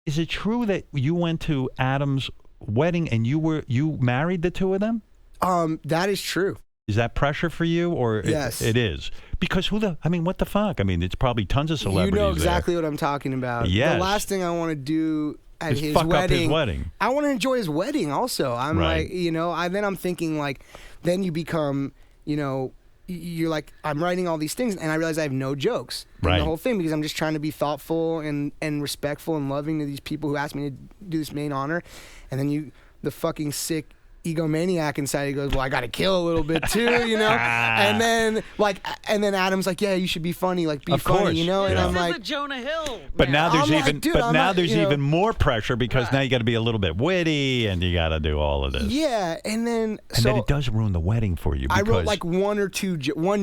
Is it true that you went to Adam's wedding and you married the two of them? That is true. Is that pressure for you, or yes, it is? Because what the fuck? I mean, it's probably tons of celebrities. You know exactly what I'm talking about. Yes. The last thing I want to do at is his fuck wedding. Up his wedding. I want to enjoy his wedding. Also, I'm right. like, then I'm thinking like, then you become, you're like, I'm writing all these things, and I realize I have no jokes in the whole thing because I'm just trying to be thoughtful and respectful and loving to these people who asked me to do this main honor, and then the fucking sick egomaniac inside, he goes, well, I gotta kill a little bit too, and then Adam's like, yeah, you should be funny, like be funny, and I'm like, Jonah Hill. But now there's there's even more pressure because now you got to be a little bit witty and you got to do all of this. Yeah, and then it does ruin the wedding for you. I wrote like one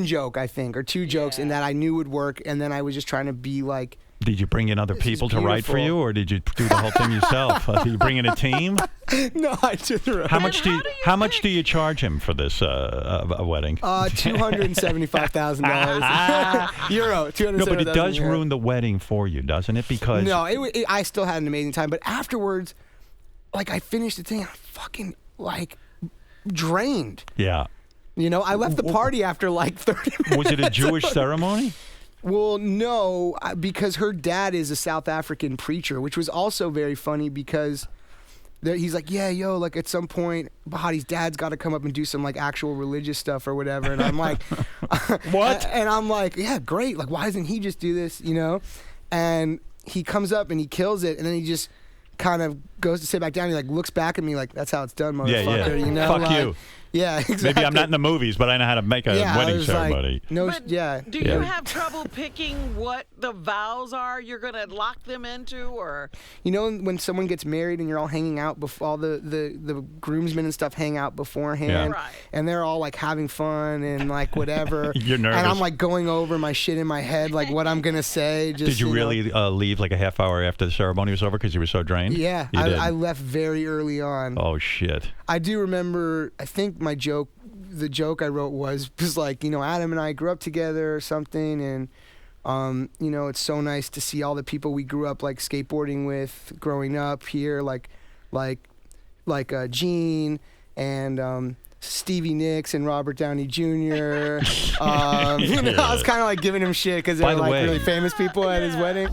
joke, I think, or two jokes, and that I knew would work, and then I was just trying to be like. Did you bring in other people to write for you, or did you do the whole thing yourself? Did you bring in a team? No, I just wrote. How much do you charge him for this wedding? $275,000 euro. No, but it does ruin the wedding for you, doesn't it? Because no, I still had an amazing time, but afterwards, like I finished the thing, I'm fucking like drained. Yeah. I left the party after like 30 minutes. Was it a Jewish ceremony? Well, no, because her dad is a South African preacher, which was also very funny because he's like, yeah, yo, like at some point, Behati's dad's got to come up and do some like actual religious stuff or whatever. And I'm like, what? And I'm like, yeah, great. Like, why doesn't he just do this, And he comes up and he kills it, and then he just kind of goes to sit back down. He like looks back at me like, that's how it's done, motherfucker. Yeah. Fuck you. Yeah, exactly. Maybe I'm not in the movies, but I know how to make a wedding ceremony. Like, do you have trouble picking what the vows are you're going to lock them into, or? When someone gets married and you're all hanging out before, all the groomsmen and stuff hang out beforehand, and they're all like having fun and like whatever. You're nervous. And I'm like going over my shit in my head, like what I'm going to say. Did you really leave like a half hour after the ceremony was over because you were so drained? Yeah, I left very early on. Oh, shit. I do remember, I think the joke I wrote was like, Adam and I grew up together or something, and it's so nice to see all the people we grew up like skateboarding with growing up here, like Gene and Stevie Nicks and Robert Downey Jr. I was kind of like giving him shit because they're like really famous people at his wedding.